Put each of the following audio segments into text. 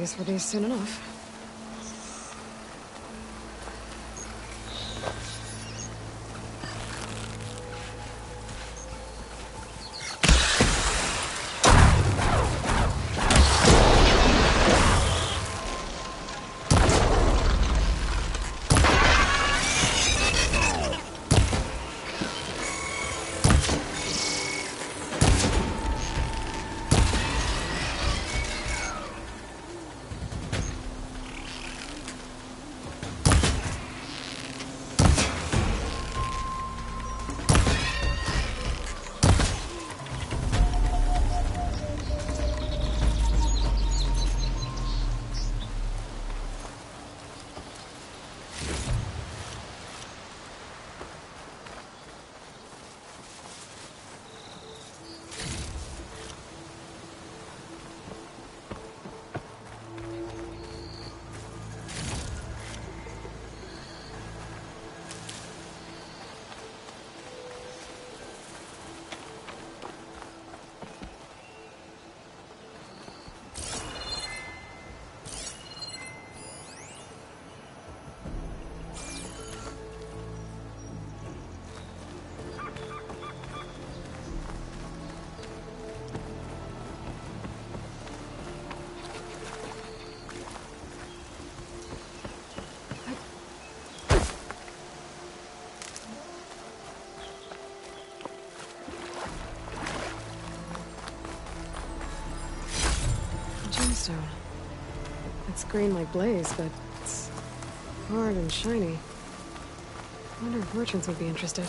use for these soon enough. Gemstone. It's green like blaze, but it's hard and shiny. I wonder if merchants would be interested.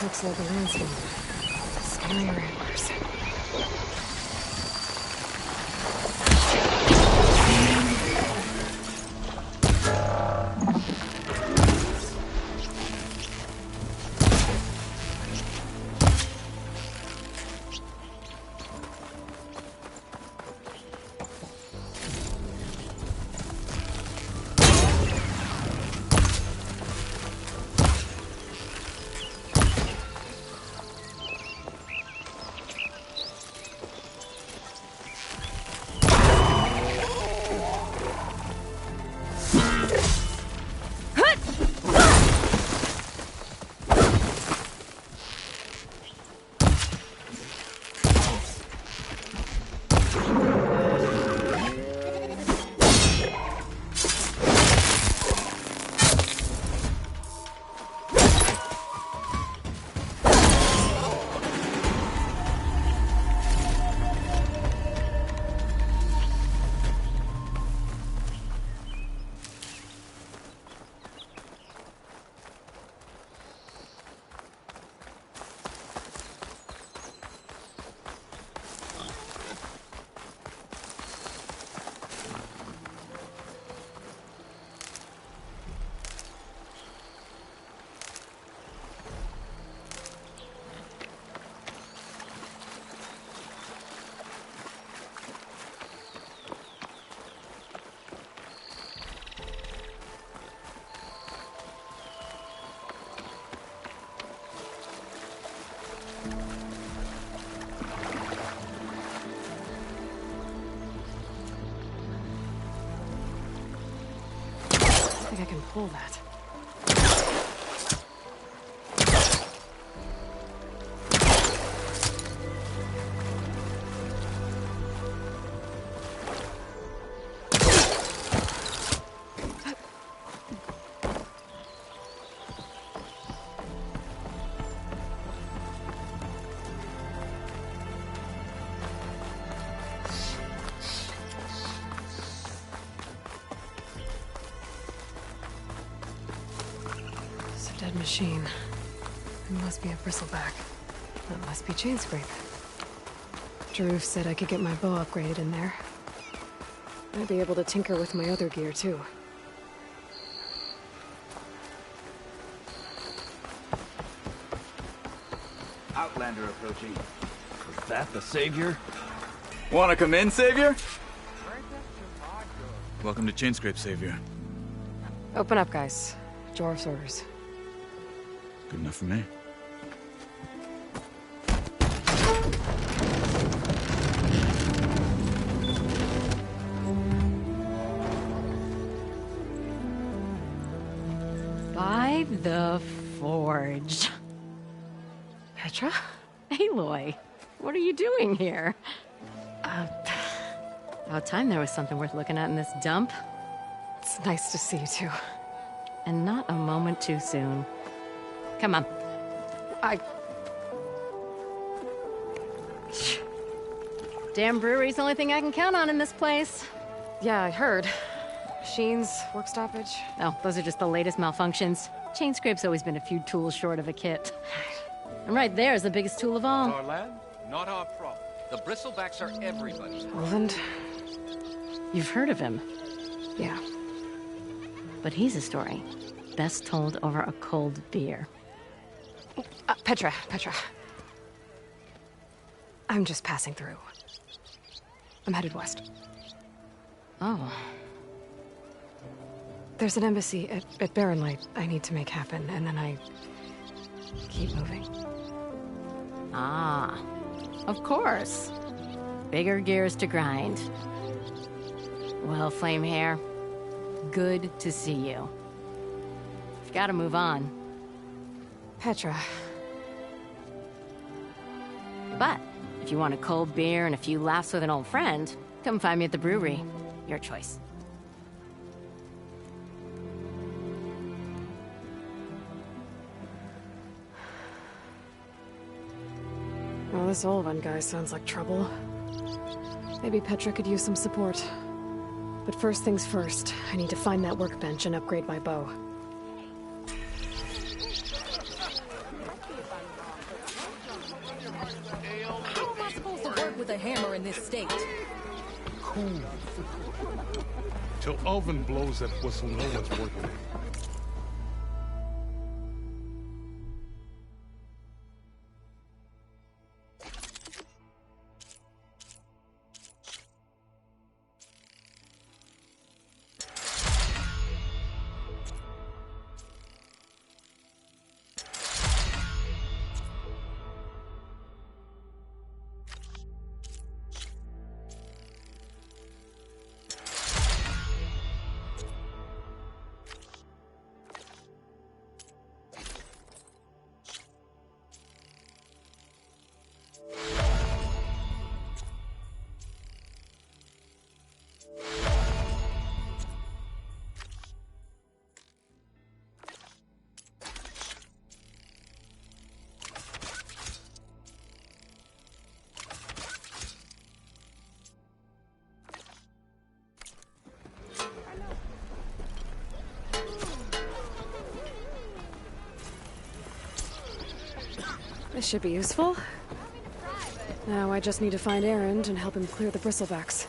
Looks like a landscape. Scary ramblers. pull that. Dead machine. It must be a bristleback. That must be chain scrape. Drew said I could get my bow upgraded in there. I'd be able to tinker with my other gear, too. Outlander approaching. Is that the Savior? Wanna come in, Savior? Welcome to Chainscrape, Savior. Open up, guys. Jor's orders. Good enough for me. By the Forge. Petra? Aloy, what are you doing here? About time there was something worth looking at in this dump. It's nice to see you, too. And not a moment too soon. Come on. Damn brewery's the only thing I can count on in this place. Yeah, I heard. Machines, work stoppage. Oh, those are just the latest malfunctions. Chainscrape's always been a few tools short of a kit. And right there is the biggest tool of all. Our land, not our problem. The bristlebacks are everybody's. Roland? You've heard of him, Yeah. but he's a story best told over a cold beer. Petra. I'm just passing through. I'm headed west. Oh, There's an embassy at Barren Light I need to make happen, and then I keep moving. ah, of course. Bigger gears to grind. Well, Flamehair, good to see you. You've got to move on. Petra. But if you want a cold beer and a few laughs with an old friend, come find me at the brewery. Your choice. Well, this Olvan guy sounds like trouble. Maybe Petra could use some support. But first things first, I need to find that workbench and upgrade my bow. How am I supposed to work with a hammer in this state? Cool. Till Oven blows that whistle, no one's working. This should be useful. Now I just need to find Erend and help him clear the bristlebacks.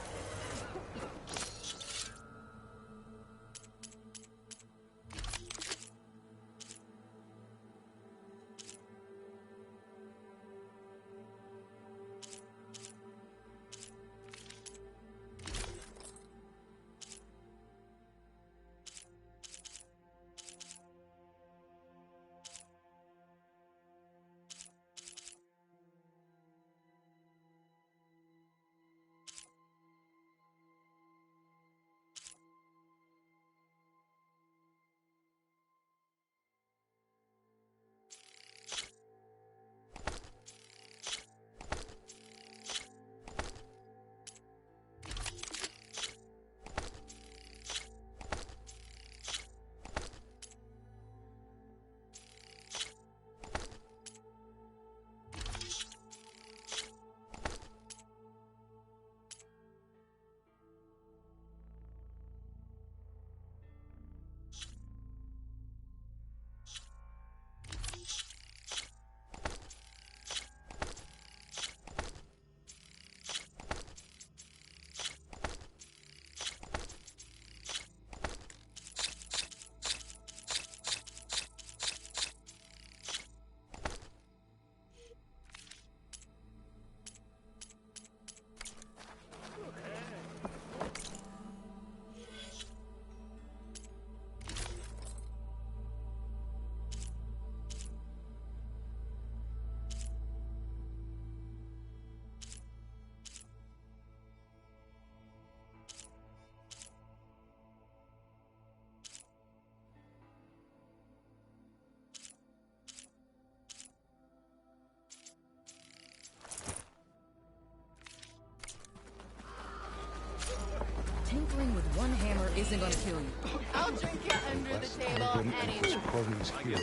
isn't gonna kill you. I'll drink you under the table Alvin and his anytime. cronies here.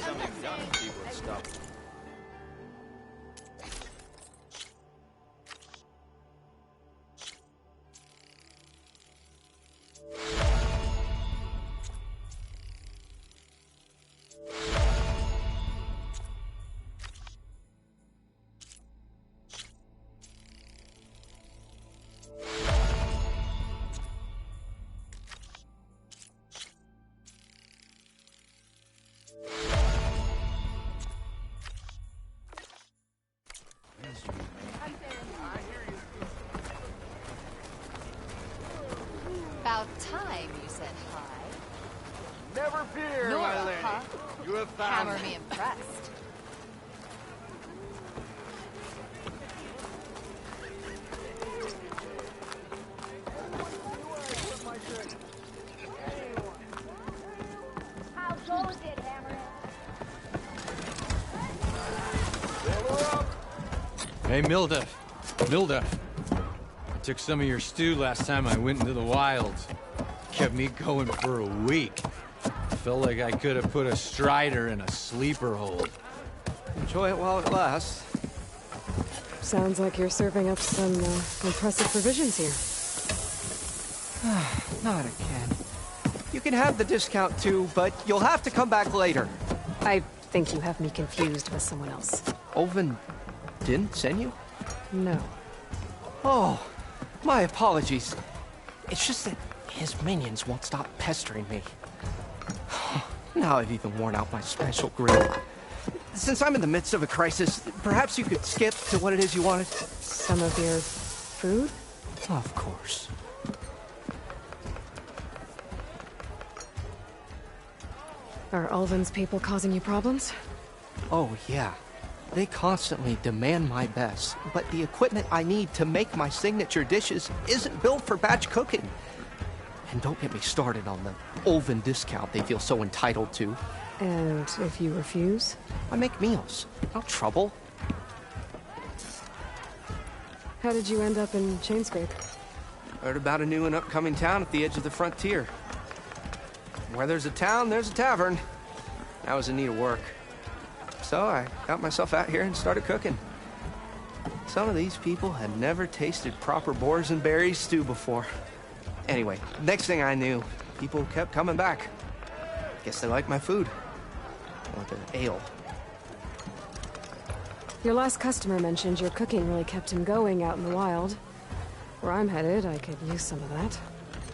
About time you said hi. Never fear, Nora, my lady. huh? You have found Hammer me impressed. How goes it, Hammer? Hey, Milda. Milda. I took some of your stew last time I went into the wilds. Kept me going for a week. Felt like I could have put a strider in a sleeper hold. Enjoy it while it lasts. Sounds like you're serving up some impressive provisions here. Not again. You can have the discount too, but you'll have to come back later. I think you have me confused with someone else. Olvin didn't send you? No. Oh, my apologies. It's just that his minions won't stop pestering me. Now I've even worn out my special grill. Since I'm in the midst of a crisis, perhaps you could skip to what it is you wanted? Some of your food? Of course. Are Ulvin's people causing you problems? Oh, yeah. They constantly demand my best, but the equipment I need to make my signature dishes isn't built for batch cooking. And don't get me started on the Ulvin discount they feel so entitled to. And if you refuse? I make meals. No trouble. How did you end up in Chainscrape? Heard about a new and upcoming town at the edge of the frontier. Where there's a town, there's a tavern. I was in need of work. So I got myself out here and started cooking. Some of these people had never tasted proper boars and berries stew before. Anyway, next thing I knew, people kept coming back. Guess they like my food. Or their ale. Your last customer mentioned your cooking really kept him going out in the wild. Where I'm headed, I could use some of that.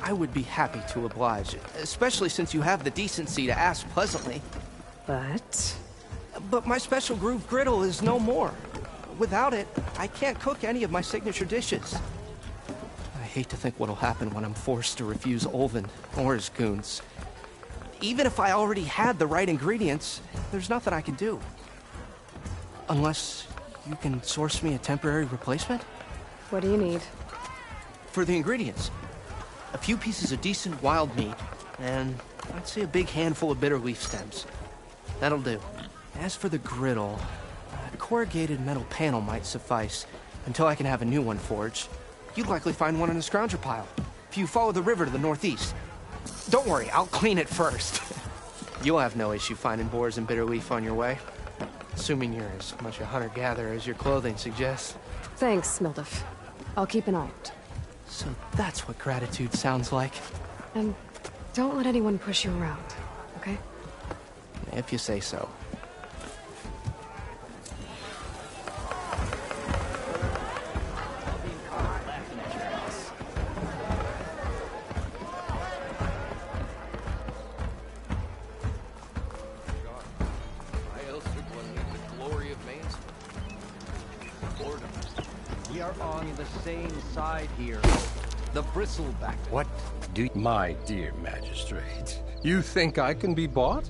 I would be happy to oblige, especially since you have the decency to ask pleasantly. But my special groove griddle is no more. Without it, I can't cook any of my signature dishes. I hate to think what'll happen when I'm forced to refuse Ulvin or his goons. Even if I already had the right ingredients, there's nothing I can do. Unless you can source me a temporary replacement? What do you need? For the ingredients, a few pieces of decent wild meat, and I'd say a big handful of bitter leaf stems. That'll do. As for the griddle, a corrugated metal panel might suffice until I can have a new one forged. You'd likely find one in a scrounger pile, if you follow the river to the northeast. Don't worry, I'll clean it first. You'll have no issue finding boars and bitter leaf on your way. Assuming you're as much a hunter-gatherer as your clothing suggests. Thanks, Mildif. I'll keep an eye out. So that's what gratitude sounds like. And don't let anyone push you around, okay? If you say so. We are on the same side here. The bristleback. What do my dear magistrate? You think I can be bought?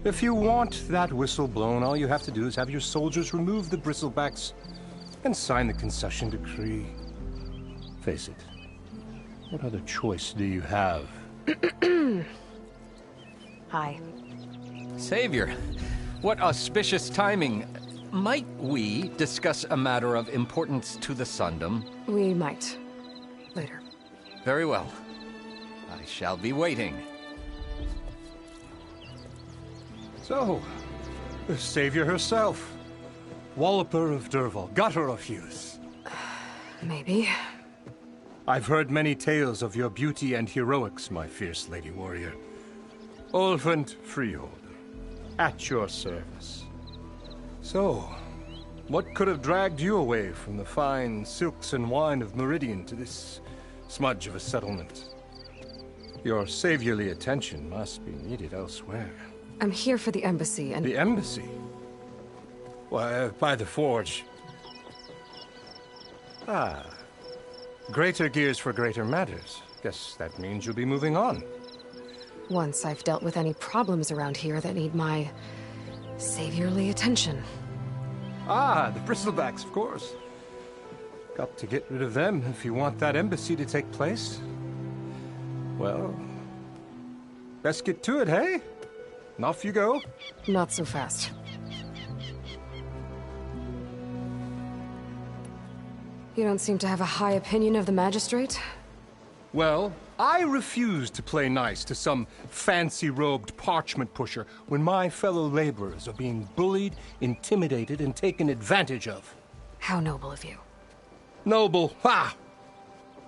If you want that whistle blown, all you have to do is have your soldiers remove the bristlebacks and sign the concession decree. Face it, what other choice do you have? Hi. Savior, what auspicious timing. Might we discuss a matter of importance to the Sundom? We might. Later. Very well. I shall be waiting. So, the savior herself. Walloper of Derval, gutter of youth. Maybe. I've heard many tales of your beauty and heroics, my fierce lady warrior. Ulvund Freeholder, at your service. So, what could have dragged you away from the fine silks and wine of Meridian to this smudge of a settlement? Your saviorly attention must be needed elsewhere. I'm here for the embassy and... The embassy? Why, by the forge. Ah. Greater gears for greater matters. Guess that means you'll be moving on. Once I've dealt with any problems around here that need my... saviorly attention. Ah, the bristlebacks, of course. Got to get rid of them if you want that embassy to take place. Well, best get to it, hey? And off you go. Not so fast. You don't seem to have a high opinion of the magistrate? Well, I refuse to play nice to some fancy-robed parchment pusher when my fellow laborers are being bullied, intimidated, and taken advantage of. How noble of you. Noble? Ha!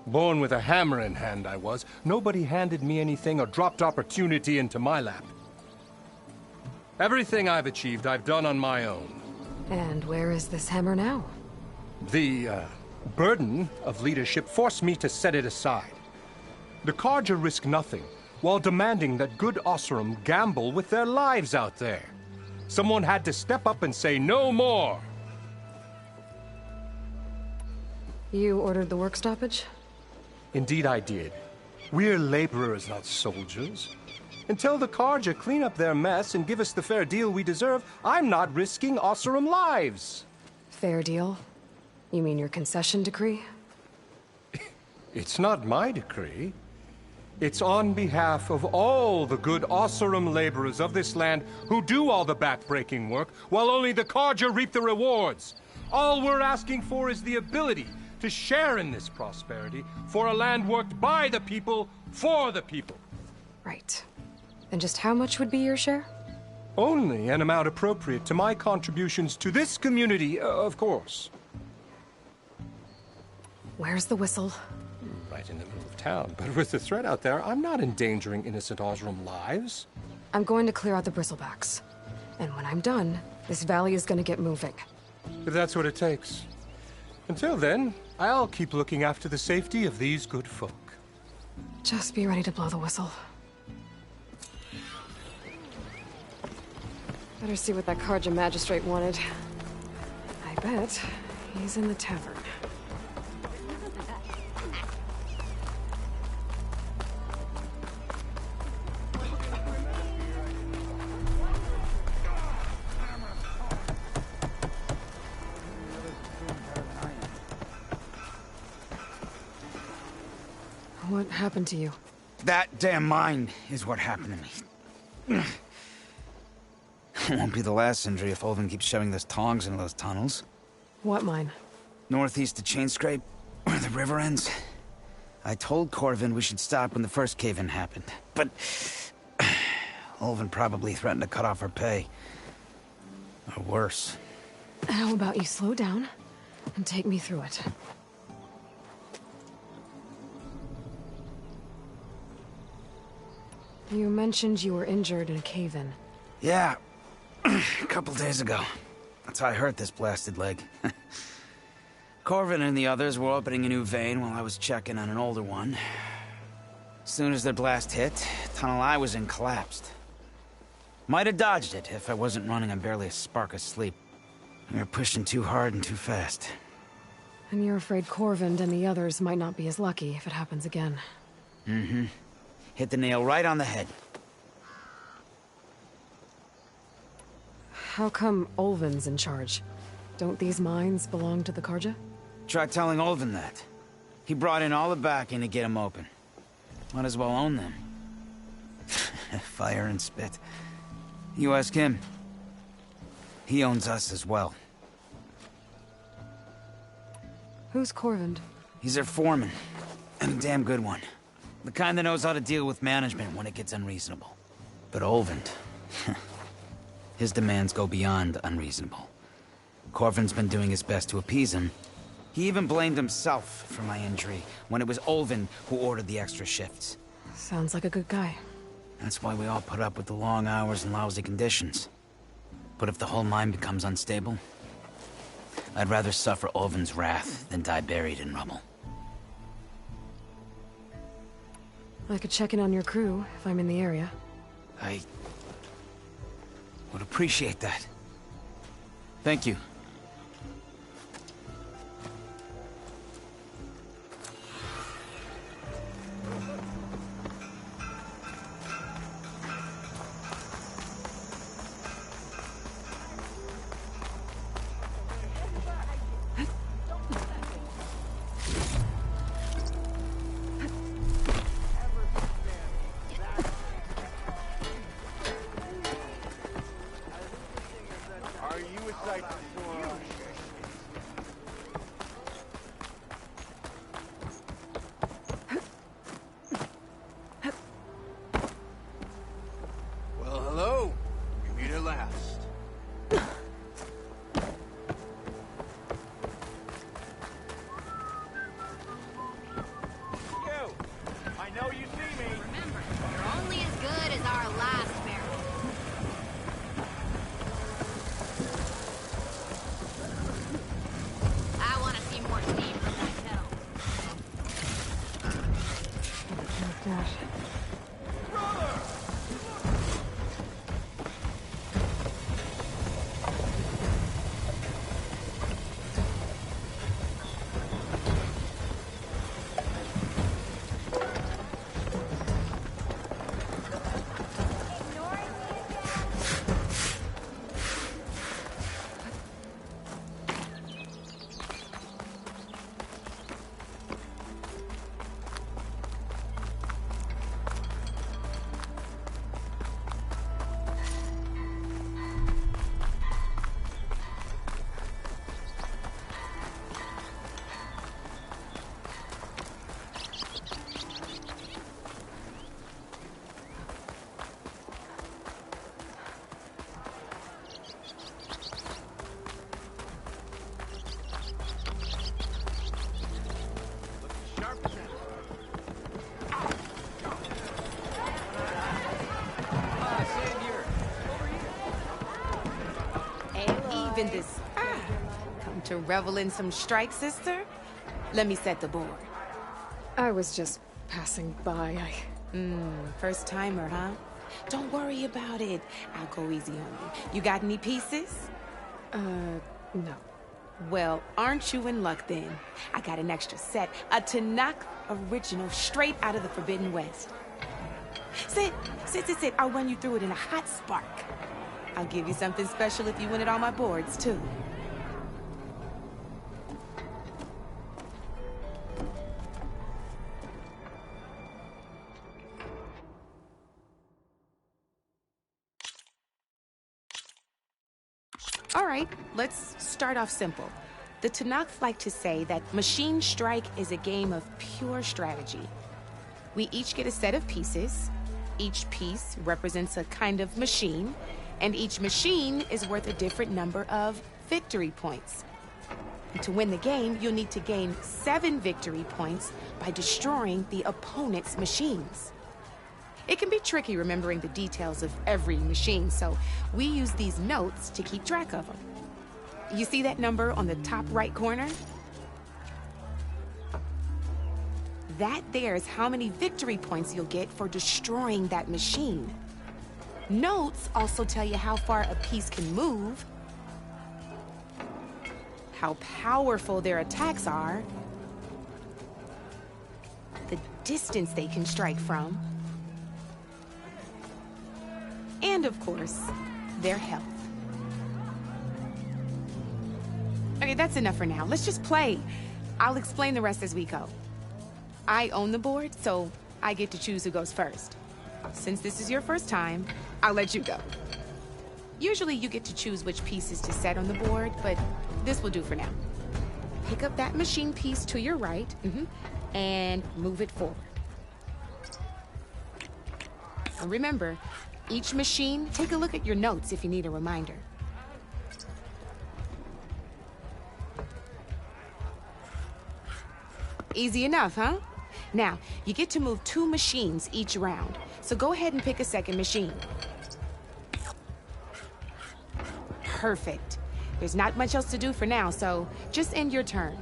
Born with a hammer in hand, I was. Nobody handed me anything or dropped opportunity into my lap. Everything I've achieved, I've done on my own. And where is this hammer now? The, burden of leadership forced me to set it aside. The Carja risk nothing, while demanding that good Osseram gamble with their lives out there. Someone had to step up and say no more. You ordered the work stoppage? Indeed I did. We're laborers, not soldiers. Until the Carja clean up their mess and give us the fair deal we deserve, I'm not risking Osseram lives. Fair deal? You mean your concession decree? It's not my decree. It's on behalf of all the good Osseram laborers of this land who do all the back-breaking work, while only the Carja reap the rewards. All we're asking for is the ability to share in this prosperity for a land worked by the people, for the people. Right. And just how much would be your share? Only an amount appropriate to my contributions to this community, of course. Where's the whistle? Right in the middle of town, but with the threat out there, I'm not endangering innocent Osram lives. I'm going to clear out the bristlebacks. And when I'm done, this valley is going to get moving. If that's what it takes. Until then, I'll keep looking after the safety of these good folk. Just be ready to blow the whistle. Better see what that Carja magistrate wanted. I bet he's in the tavern. What happened to you? That damn mine is what happened to me. It won't be the last injury if Ulvund keeps shoving those tongs into those tunnels. What mine? Northeast of Chainscrape, where the river ends. I told Corvin we should stop when the first cave-in happened, but Ulvund probably threatened to cut off our pay. Or worse. How about you slow down and take me through it? You mentioned you were injured in a cave-in. Yeah, a couple days ago. That's how I hurt this blasted leg. Corvin and the others were opening a new vein while I was checking on an older one. As soon as their blast hit, the tunnel I was in collapsed. Might have dodged it if I wasn't running on barely a spark of sleep. We were pushing too hard and too fast. And you're afraid Corvin and the others might not be as lucky if it happens again. Mm-hmm. Hit the nail right on the head. How come Ulvund's in charge? Don't these mines belong to the Carja? Try telling Ulvund that. He brought in all the backing to get them open. Might as well own them. Fire and spit. You ask him. He owns us as well. Who's Corvin? He's their foreman. And a damn good one. The kind that knows how to deal with management when it gets unreasonable. But Olvend... his demands go beyond unreasonable. Corvin's been doing his best to appease him. He even blamed himself for my injury, when it was Olvend who ordered the extra shifts. Sounds like a good guy. That's why we all put up with the long hours and lousy conditions. But if the whole mine becomes unstable, I'd rather suffer Olvend's wrath than die buried in rubble. I could check in on your crew if I'm in the area. I would appreciate that. Thank you. Well, hello. We meet at last. I know you see me. Remember, you're only as good as our last barrel. I want to see more steam from that kettle. Oh, gosh. Even this. Come to revel in some strike, sister? Let me set the board. I was just passing by. First timer, huh? Don't worry about it. I'll go easy on you. You got any pieces? No. Well, aren't you in luck then? I got an extra set, a Tanakh original straight out of the Forbidden West. Sit. I'll run you through it in a hot spark. I'll give you something special if you win it on my boards, too. All right, let's start off simple. The Tanakh like to say that Machine Strike is a game of pure strategy. We each get a set of pieces. Each piece represents a kind of machine, and each machine is worth a different number of victory points. And to win the game, you'll need to gain 7 victory points by destroying the opponent's machines. It can be tricky remembering the details of every machine, so we use these notes to keep track of them. You see that number on the top right corner? That there is how many victory points you'll get for destroying that machine. Notes also tell you how far a piece can move, how powerful their attacks are, the distance they can strike from, and of course, their health. Okay, that's enough for now. Let's just play. I'll explain the rest as we go. I own the board, so I get to choose who goes first. Since this is your first time, I'll let you go. Usually you get to choose which pieces to set on the board, but this will do for now. Pick up that machine piece to your right, and move it forward. And remember, each machine, take a look at your notes if you need a reminder. Easy enough, huh? Now, you get to move 2 machines each round, so go ahead and pick a second machine. Perfect. There's not much else to do for now, so just end your turn.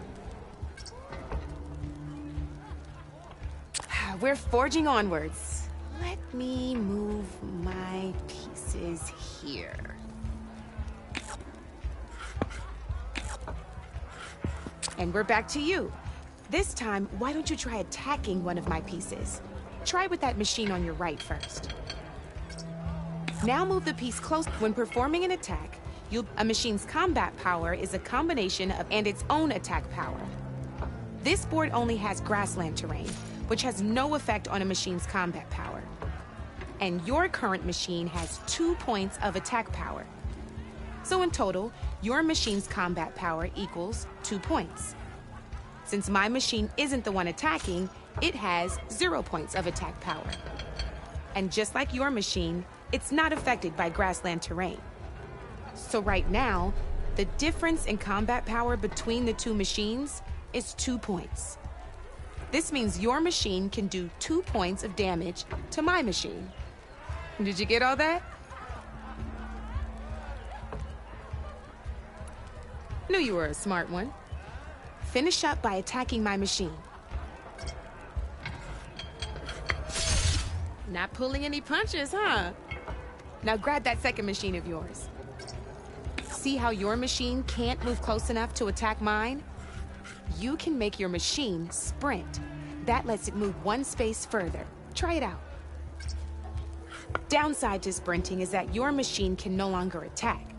We're forging onwards. Let me move my pieces here. And we're back to you. This time, why don't you try attacking one of my pieces? Try with that machine on your right first. Now move the piece close. When performing an attack, a machine's combat power is a combination of and its own attack power. This board only has grassland terrain, which has no effect on a machine's combat power. And your current machine has 2 points of attack power. So in total, your machine's combat power equals 2 points. Since my machine isn't the one attacking, it has 0 points of attack power. And just like your machine, it's not affected by grassland terrain. So right now, the difference in combat power between the 2 machines is 2 points. This means your machine can do 2 points of damage to my machine. Did you get all that? Knew you were a smart one. Finish up by attacking my machine. Not pulling any punches, huh? Now grab that second machine of yours. See how your machine can't move close enough to attack mine? You can make your machine sprint. That lets it move 1 space further. Try it out. Downside to sprinting is that your machine can no longer attack.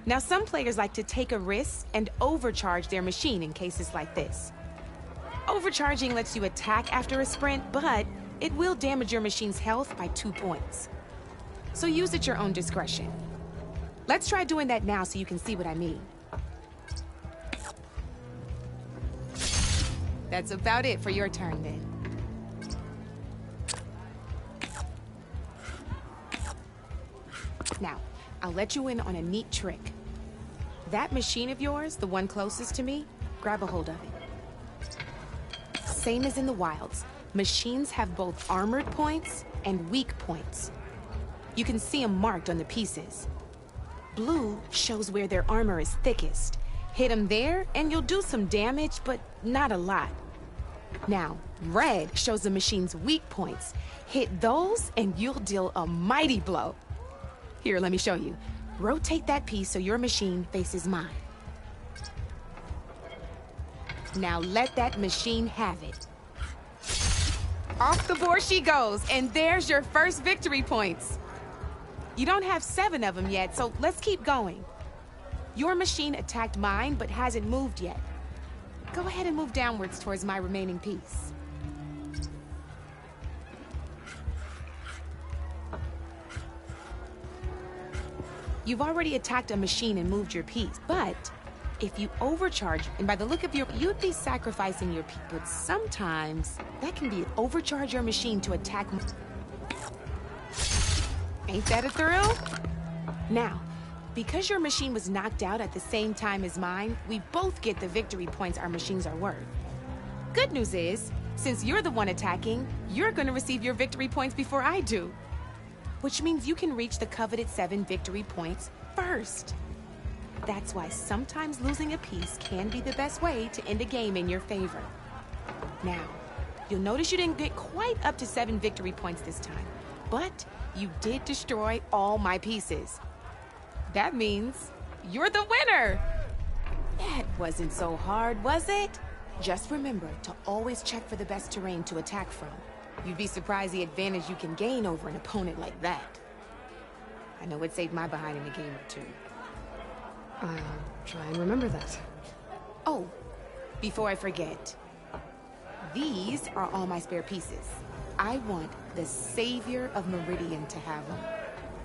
Now, some players like to take a risk and overcharge their machine in cases like this. Overcharging lets you attack after a sprint, but it will damage your machine's health by 2 points. So use at your own discretion. Let's try doing that now so you can see what I mean. That's about it for your turn then. Now, I'll let you in on a neat trick. That machine of yours, the one closest to me, grab a hold of it. Same as in the wilds, machines have both armored points and weak points. You can see them marked on the pieces. Blue shows where their armor is thickest. Hit them there and you'll do some damage, but not a lot. Now, red shows the machine's weak points. Hit those and you'll deal a mighty blow. Here, let me show you. Rotate that piece so your machine faces mine. Now let that machine have it. Off the board she goes, and there's your first victory points. You don't have 7 of them yet, so let's keep going. Your machine attacked mine, but hasn't moved yet. Go ahead and move downwards towards my remaining piece. You've already attacked a machine and moved your piece, but if you overcharge, and by the look of you'd be sacrificing your piece, but sometimes that can be overcharge your machine to attack. Ain't that a thrill? Now, because your machine was knocked out at the same time as mine, we both get the victory points our machines are worth. Good news is, since you're the one attacking, you're gonna receive your victory points before I do. Which means you can reach the coveted 7 victory points first. That's why sometimes losing a piece can be the best way to end a game in your favor. Now, you'll notice you didn't get quite up to 7 victory points this time, but you did destroy all my pieces. That means you're the winner! That wasn't so hard, was it? Just remember to always check for the best terrain to attack from. You'd be surprised the advantage you can gain over an opponent like that. I know it saved my behind in a game or 2. I'll try and remember that. Oh, before I forget, these are all my spare pieces. I want the Savior of Meridian to have them.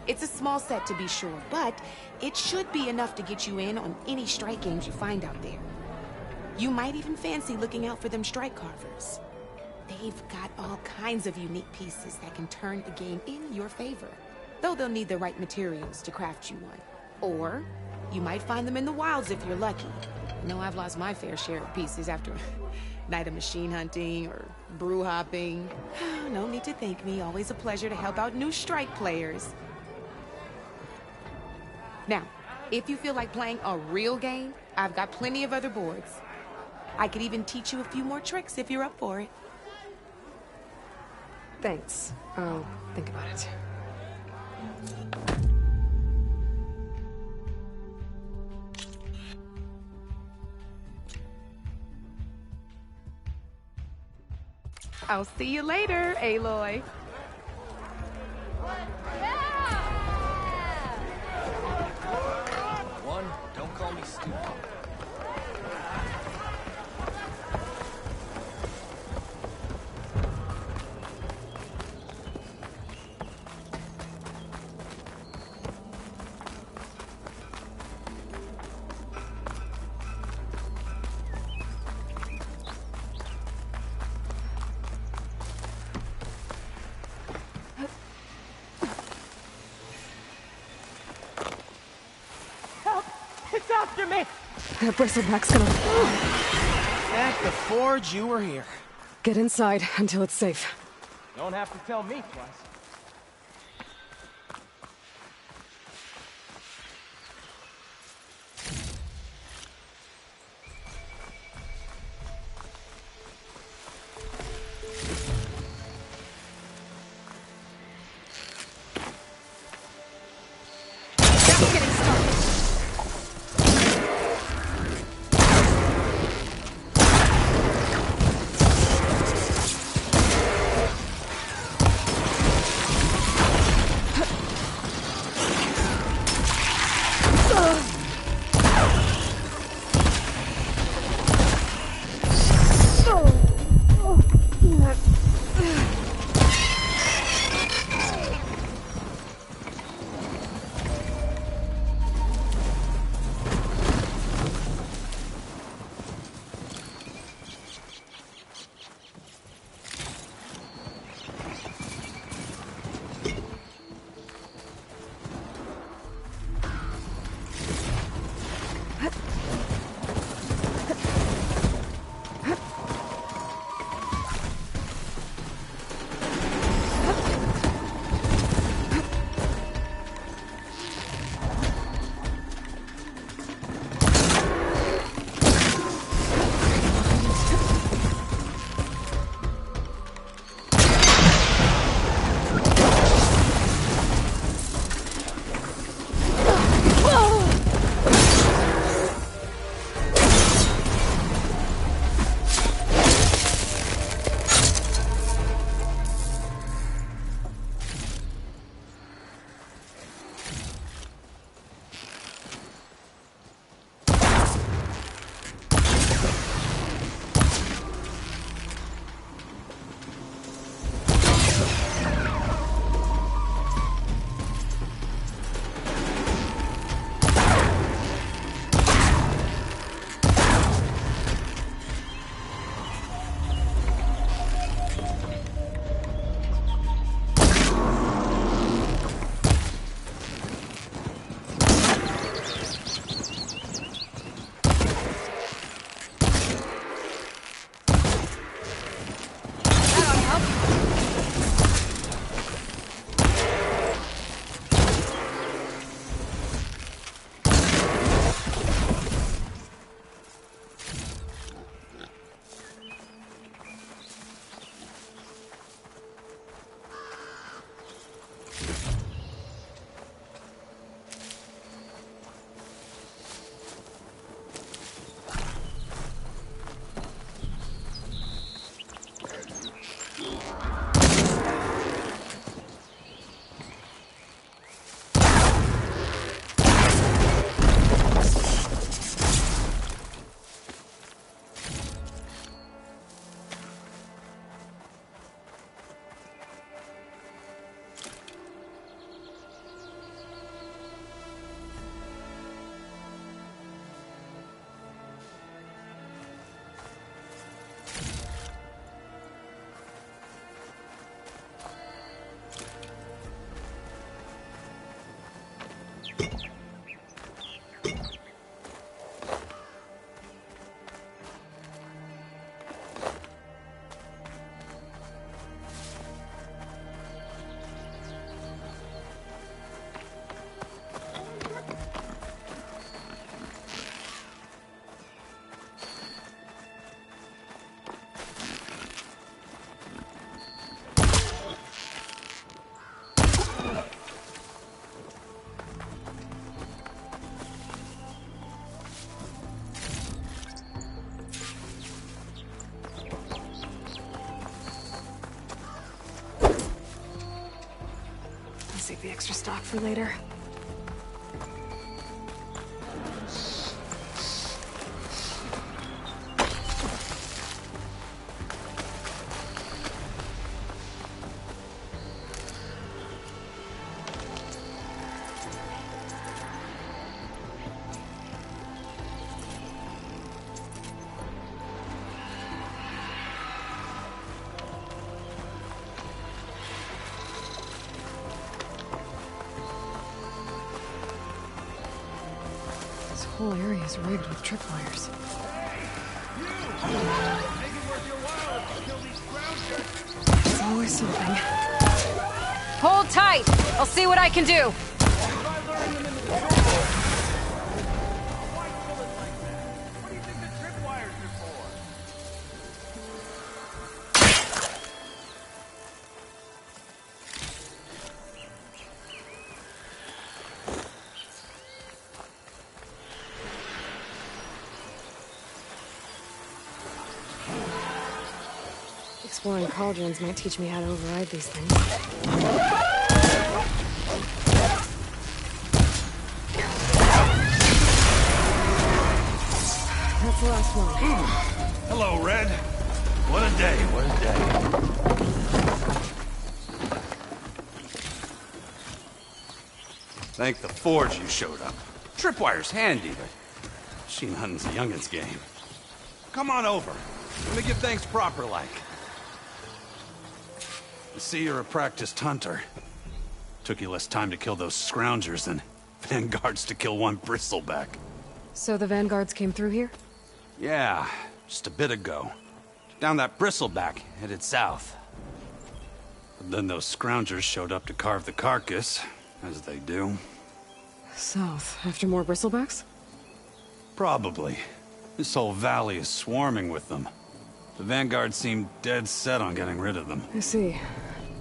It's a small set to be sure, but it should be enough to get you in on any strike games you find out there. You might even fancy looking out for them strike carvers. They've got all kinds of unique pieces that can turn a game in your favor. Though they'll need the right materials to craft you one. Or you might find them in the wilds if you're lucky. I know I've lost my fair share of pieces after a night of machine hunting or brew hopping. No need to thank me. Always a pleasure to help out new strike players. Now, if you feel like playing a real game, I've got plenty of other boards. I could even teach you a few more tricks if you're up for it. Thanks. I'll think about it. I'll see you later, Aloy. One, don't call me stupid. After me! That bristleback's gonna... Thank the forge you were here. Get inside until it's safe. Don't have to tell me twice. Maybe extra stock for later. This whole area is rigged with tripwires. There's always something. Hold tight! I'll see what I can do! Exploring cauldrons might teach me how to override these things. That's the last one. Hello, Red. What a day, what a day. Thank the Forge you showed up. Tripwire's handy, but machine hunting's a youngin's game. Come on over. Let me give thanks proper-like. I see you're a practiced hunter. Took you less time to kill those scroungers than vanguards to kill one bristleback. So the vanguards came through here? Yeah, just a bit ago. Down that bristleback, headed south. But then those scroungers showed up to carve the carcass, as they do. South, after more bristlebacks? Probably. This whole valley is swarming with them. The vanguard seemed dead set on getting rid of them. I see.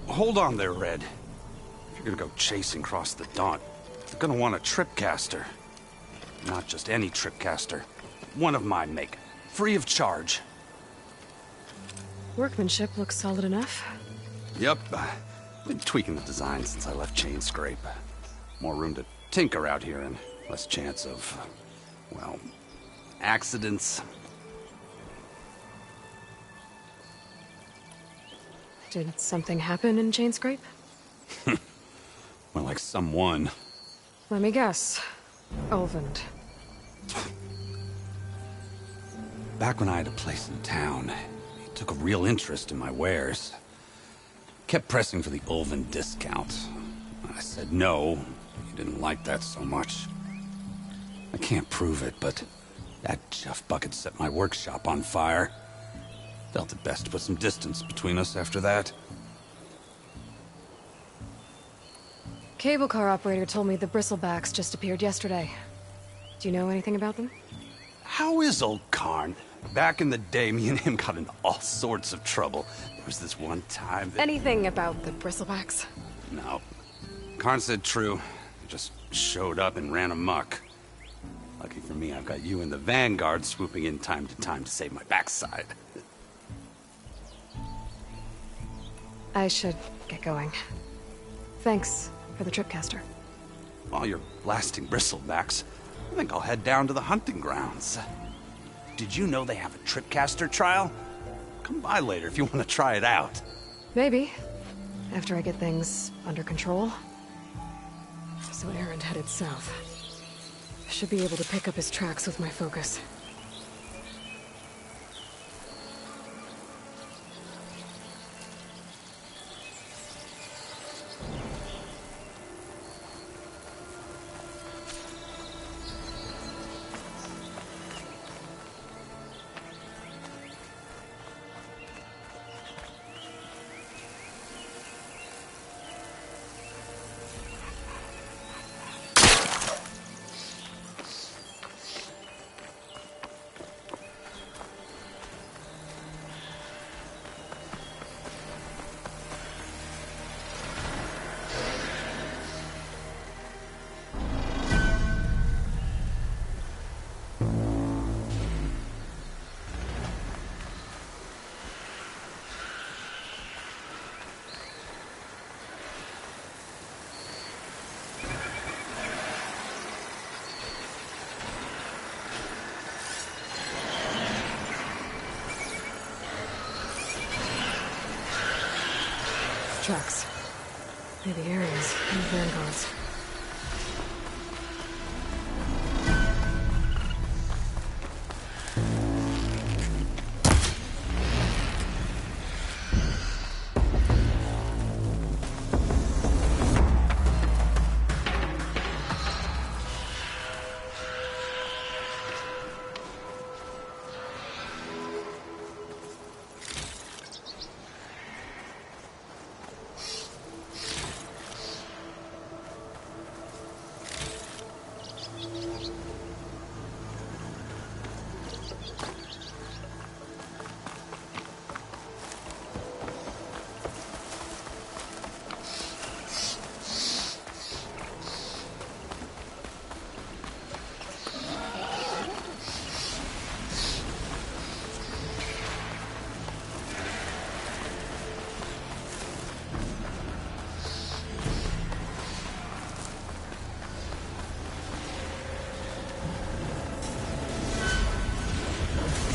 Hold on there, Red. If you're gonna go chasing across the Daunt, you're gonna want a tripcaster. Not just any tripcaster. One of my make. Free of charge. Workmanship looks solid enough. Yep. Been tweaking the design since I left Chain Scrape. More room to tinker out here and less chance of, well, accidents. Did something happen in Chain Scrape? Well, like someone. Let me guess. Ulvund. Back when I had a place in town, he took a real interest in my wares. Kept pressing for the Ulvund discount. I said no. He didn't like that so much. I can't prove it, but that Jeff bucket set my workshop on fire. Felt it best to put some distance between us after that. Cable car operator told me the bristlebacks just appeared yesterday. Do you know anything about them? How is old Karn? Back in the day, me and him got into all sorts of trouble. There was this one time that... Anything about the bristlebacks? No. Karn said true. Just showed up and ran amok. Lucky for me, I've got you and the Vanguard swooping in time to save my backside. I should get going. Thanks for the tripcaster. While you're blasting bristlebacks, I think I'll head down to the hunting grounds. Did you know they have a tripcaster trial? Come by later if you want to try it out. Maybe. After I get things under control. So Erend headed south. I should be able to pick up his tracks with my focus. tracks. Maybe areas and vanguards.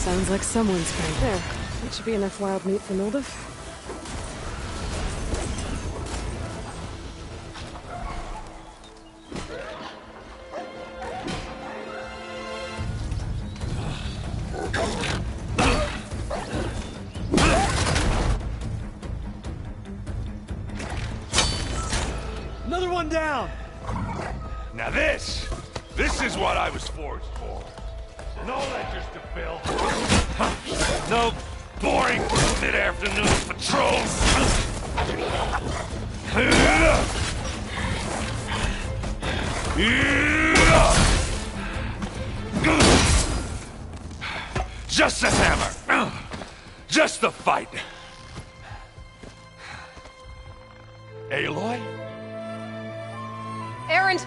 Sounds like someone's right there. That should be enough wild meat for Mildev. Another one down! Now this is what I was forged for. No ledgers to fill. No boring mid-afternoon patrols. Just the hammer. Just the fight. Aloy? Errand!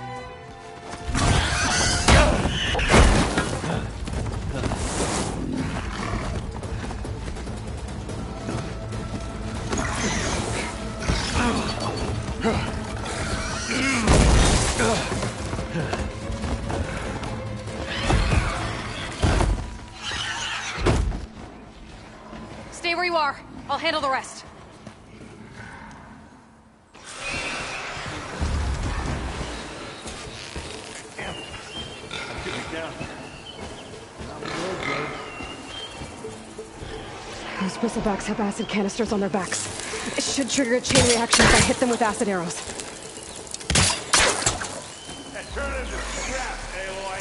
Stay where you are. I'll handle the rest. Those bristlebacks have acid canisters on their backs. It should trigger a chain reaction if I hit them with acid arrows. Turn into scrap, Aloy.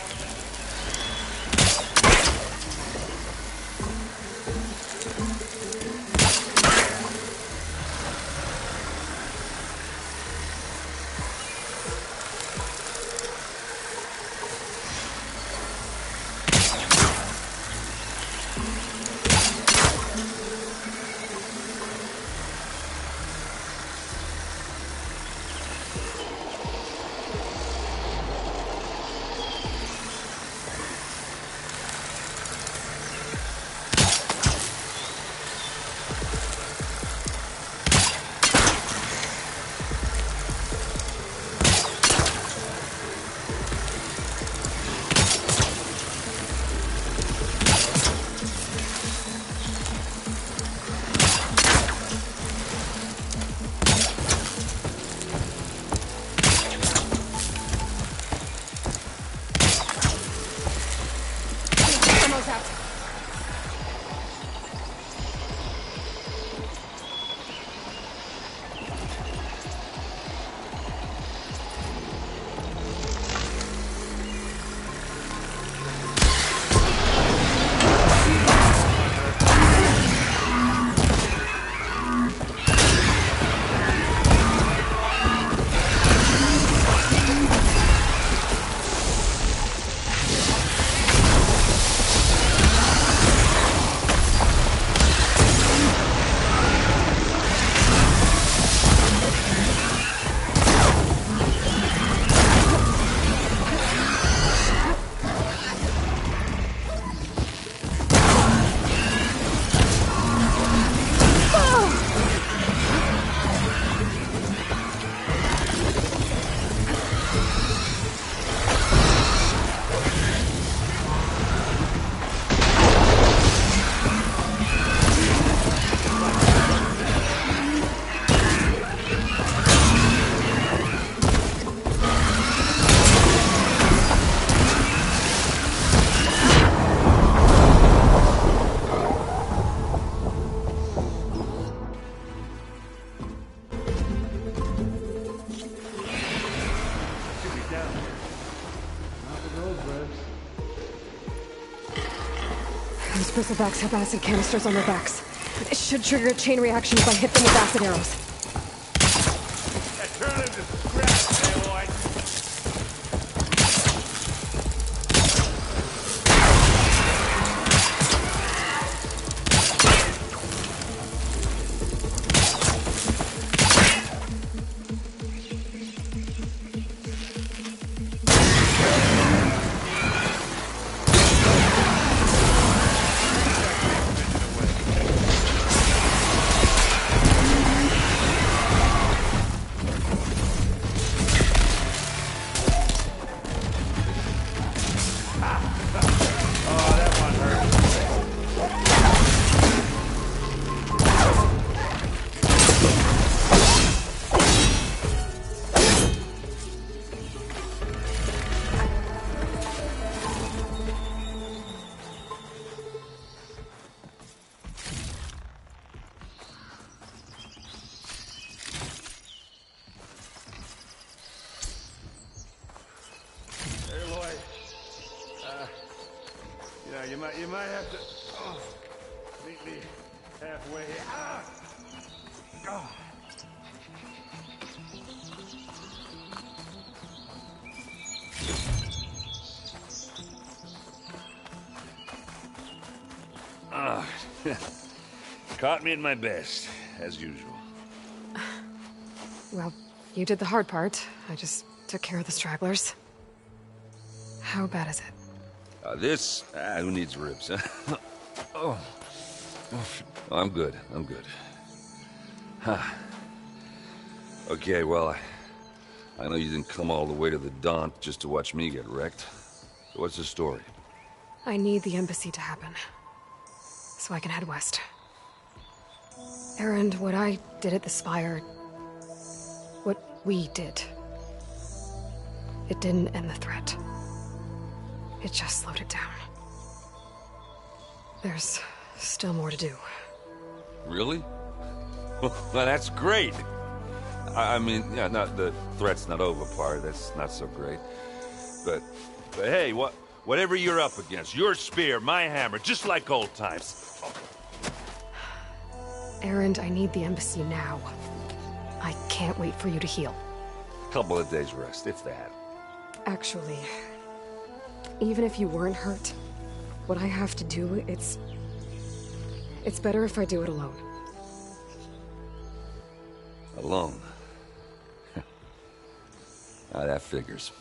Those bristlebacks have acid canisters on their backs. It should trigger a chain reaction if I hit them with acid arrows. Turn into scrap, Aloy. You might have to meet me halfway. Caught me at my best, as usual. Well, you did the hard part. I just took care of the stragglers. How bad is it? Who needs ribs, huh? Oh, I'm good. Huh. Okay, well, I know you didn't come all the way to the Daunt just to watch me get wrecked. So what's the story? I need the embassy to happen, so I can head west. Erend, what I did at the Spire, what we did, it didn't end the threat. It just slowed it down. There's still more to do. Really? Well, that's great. I mean, yeah, not the threat's not over part. That's not so great. But hey, whatever you're up against, your spear, my hammer, just like old times. Erend, I need the embassy now. I can't wait for you to heal. Couple of days rest, if that. Actually, even if you weren't hurt, what I have to do, it's better if I do it alone. Alone? Now that figures.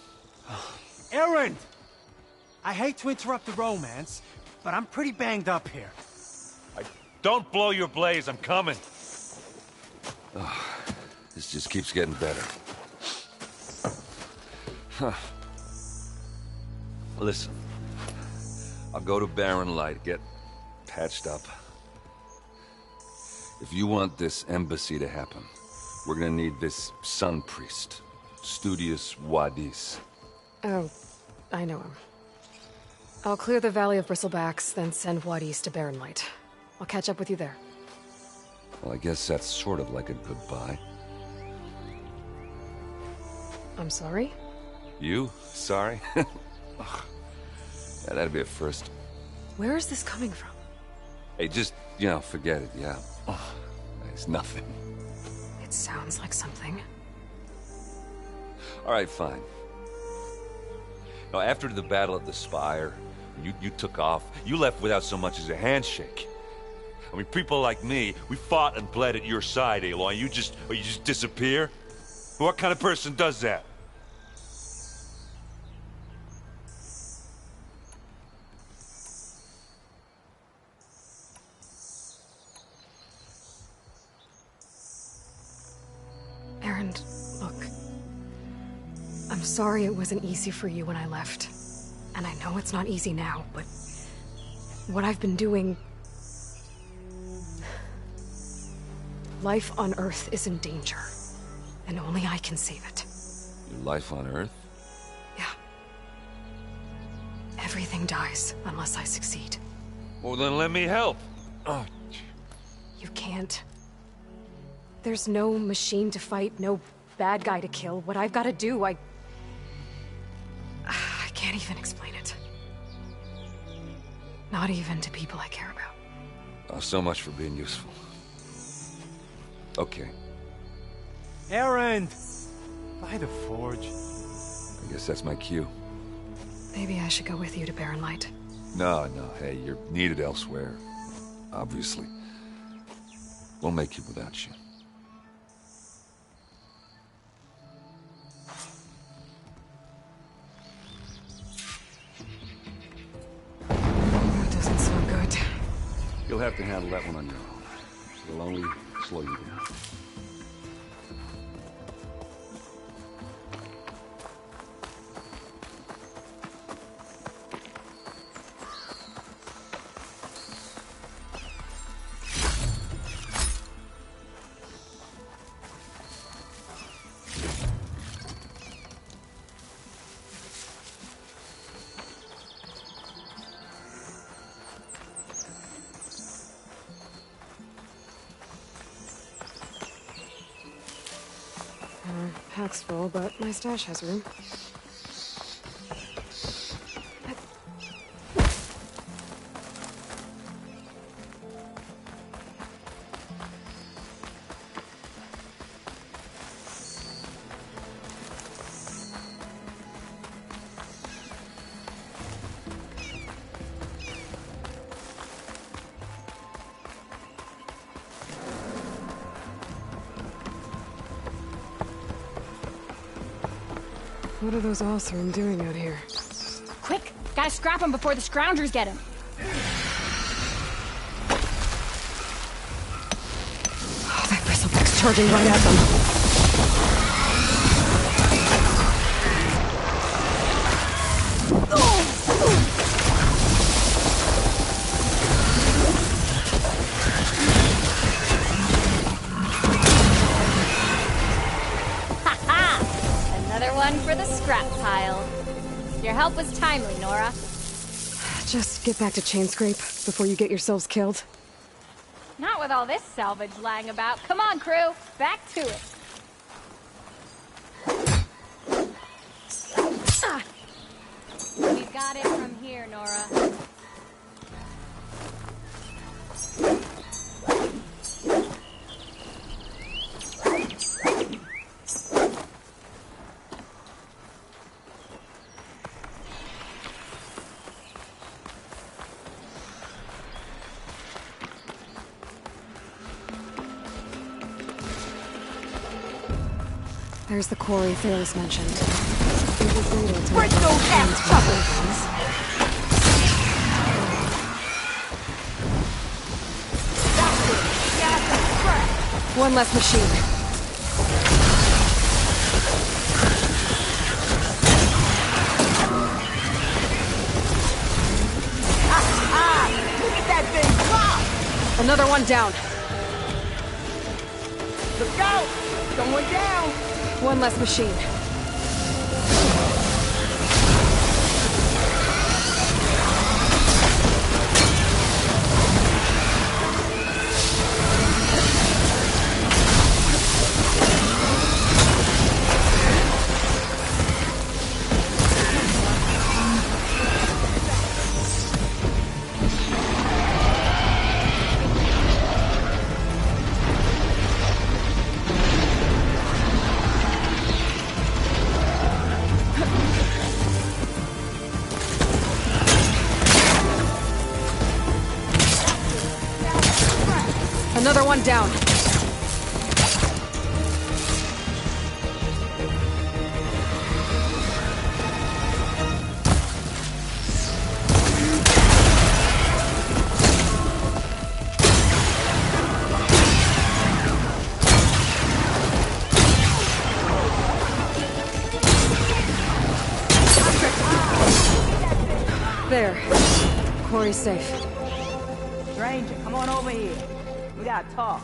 Erend! I hate to interrupt the romance, but I'm pretty banged up here. Don't blow your blaze, I'm coming. Oh, this just keeps getting better. Huh. Listen, I'll go to Barren Light, get patched up. If you want this embassy to happen, we're gonna need this sun priest, Studious Wadis. Oh, I know him. I'll clear the Valley of Bristlebacks, then send Wadis to Barren Light. I'll catch up with you there. Well, I guess that's sort of like a goodbye. I'm sorry? You? Sorry? Yeah, that'd be a first. Where is this coming from? Hey, just, forget it, yeah. Oh, it's nothing. It sounds like something. All right, fine. Now, after the Battle of the Spire, you took off. You left without so much as a handshake. I mean, people like me, we fought and bled at your side, Aloy. You just disappear? What kind of person does that? Erend, look. I'm sorry it wasn't easy for you when I left. And I know it's not easy now, but what I've been doing... Life on Earth is in danger, and only I can save it. Your life on Earth? Yeah. Everything dies unless I succeed. Well, then let me help. Oh. You can't. There's no machine to fight, no bad guy to kill. What I've got to do, I can't even explain it. Not even to people I care about. Oh, so much for being useful. Okay. Errand! By the forge. I guess that's my cue. Maybe I should go with you to Barren Light. No, hey, you're needed elsewhere. Obviously. We'll make it without you. That doesn't sound good. You'll have to handle that one on your own. It'll only slow you down. Pack's full, but my stash has room. What are those Oseram doing out here? Quick! Gotta scrap him before the scroungers get him. Oh, that bristleback's charging right at them. Another one for the scrap pile. Your help was timely, Nora. Just get back to Chainscrape before you get yourselves killed. Not with all this salvage lying about. Come on, crew. Back to it. We've got it from here, Nora. There's the quarry Theros mentioned. Break those ass chuckles! One less machine. Look at that thing drop! Another one down. Look out! Going down! One less machine. Another one down. There. Quarry's safe. Stranger, come on over here. We gotta talk.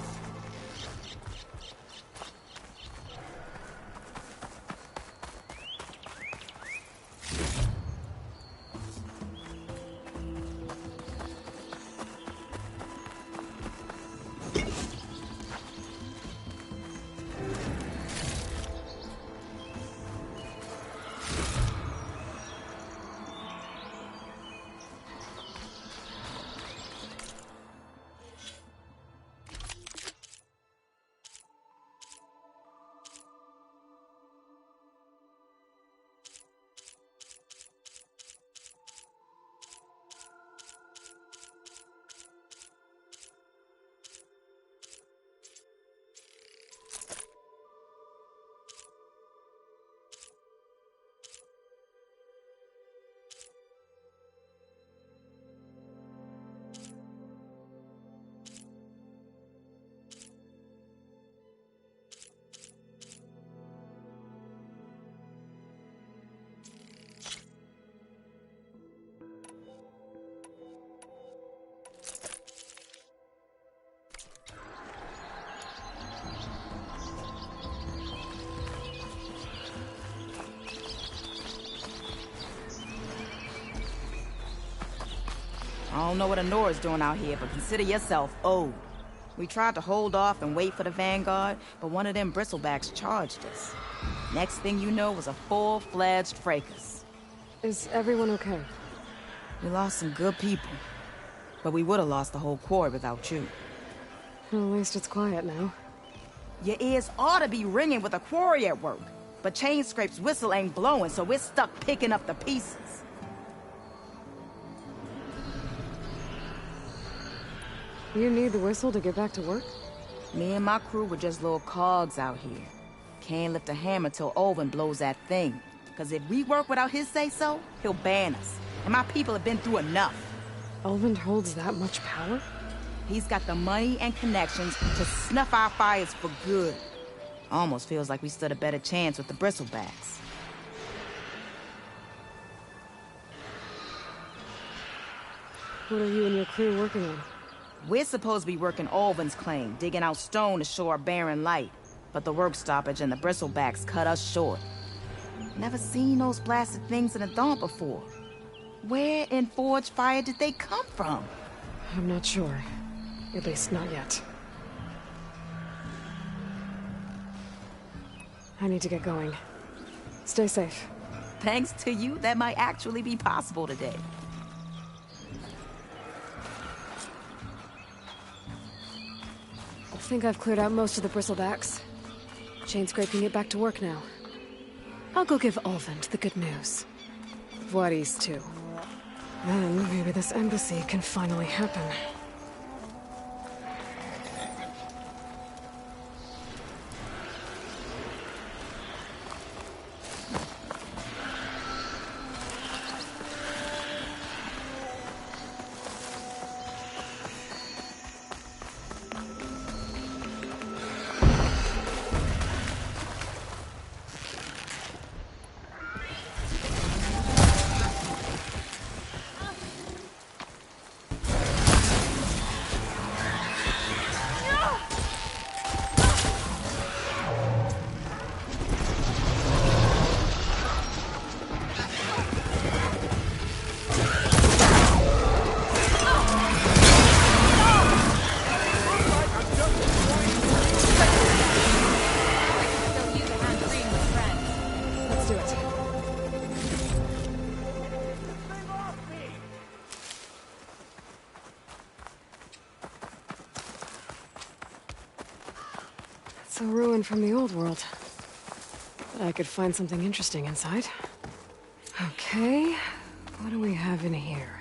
I don't know what Honora's doing out here, but consider yourself owed. We tried to hold off and wait for the Vanguard, but one of them bristlebacks charged us. Next thing you know was a full-fledged fracas. Is everyone okay? We lost some good people, but we would have lost the whole quarry without you. Well, at least it's quiet now. Your ears ought to be ringing with a quarry at work, but Chain Scrape's whistle ain't blowing, so we're stuck picking up the pieces. You need the whistle to get back to work? Me and my crew were just little cogs out here. Can't lift a hammer till Olvin blows that thing. Cause if we work without his say-so, he'll ban us. And my people have been through enough. Olvin holds that much power? He's got the money and connections to snuff our fires for good. Almost feels like we stood a better chance with the bristlebacks. What are you and your crew working on? We're supposed to be working Olvin's claim, digging out stone to show our barren light. But the work stoppage and the bristlebacks cut us short. Never seen those blasted things in the dawn before. Where in Forge Fire did they come from? I'm not sure. At least not yet. I need to get going. Stay safe. Thanks to you, that might actually be possible today. I think I've cleared out most of the bristlebacks. Chain Scrape can get back to work now. I'll go give Olvin the good news. Voorhees too. Then maybe this embassy can finally happen. It's a ruin from the old world. But I could find something interesting inside. Okay, what do we have in here?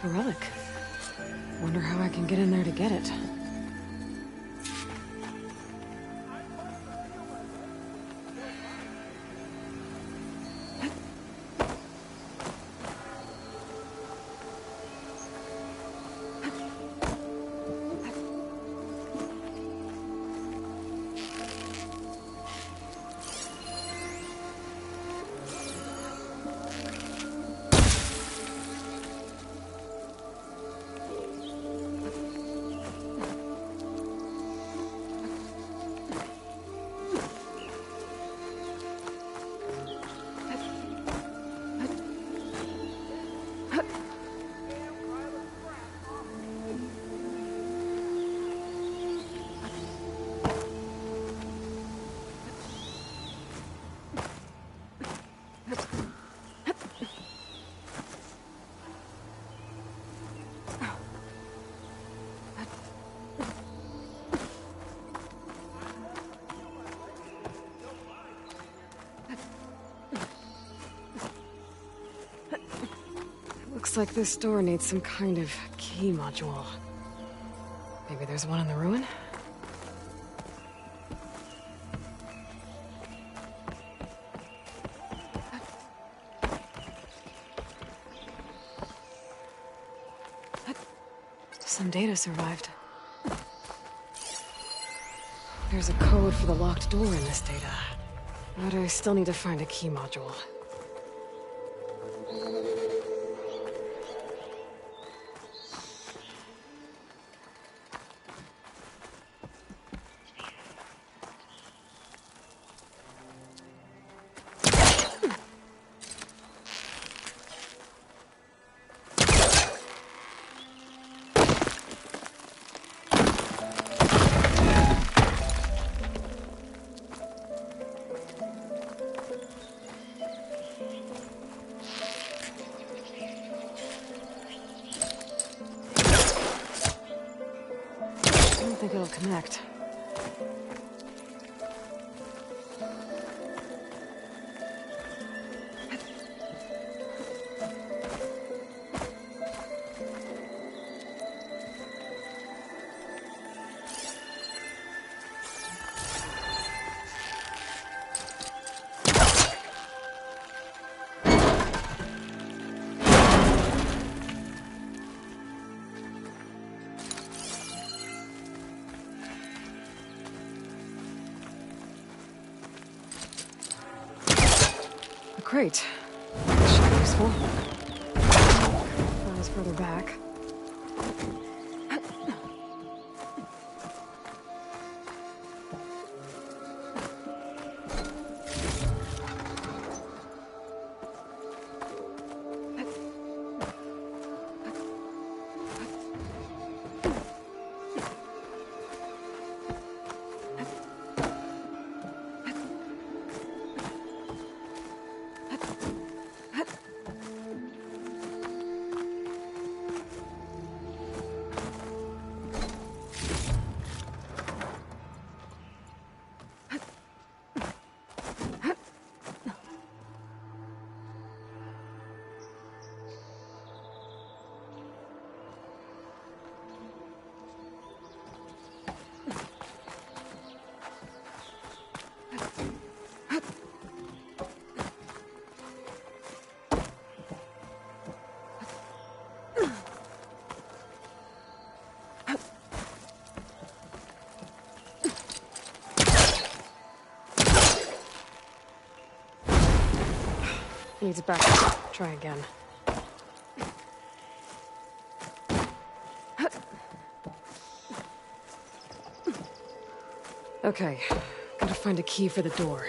A relic. Wonder how I can get in there to get it. Looks like this door needs some kind of key module. Maybe there's one in the ruin? Some data survived. There's a code for the locked door in this data. But I still need to find a key module. I don't think it'll connect. Great. This should be useful. Files further back. Needs backup. Try again. Okay, gotta find a key for the door.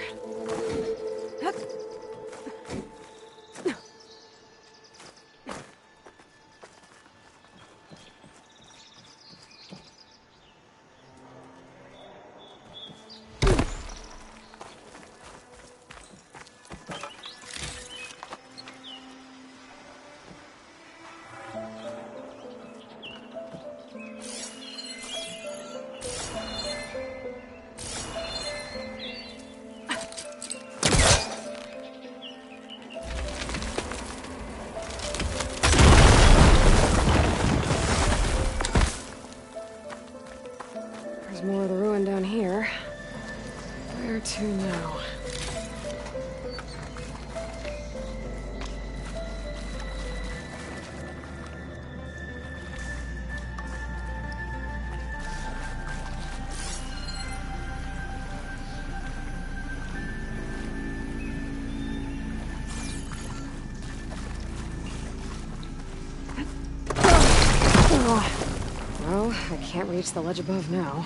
Well, I can't reach the ledge above now.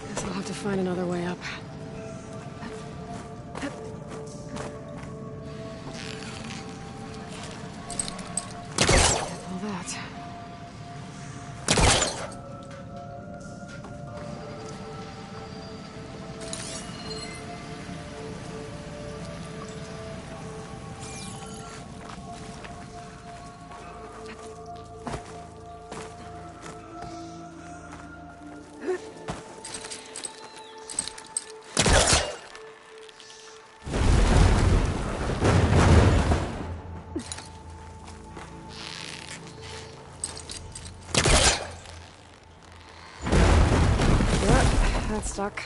Guess I'll have to find another way up. All that. That stuck.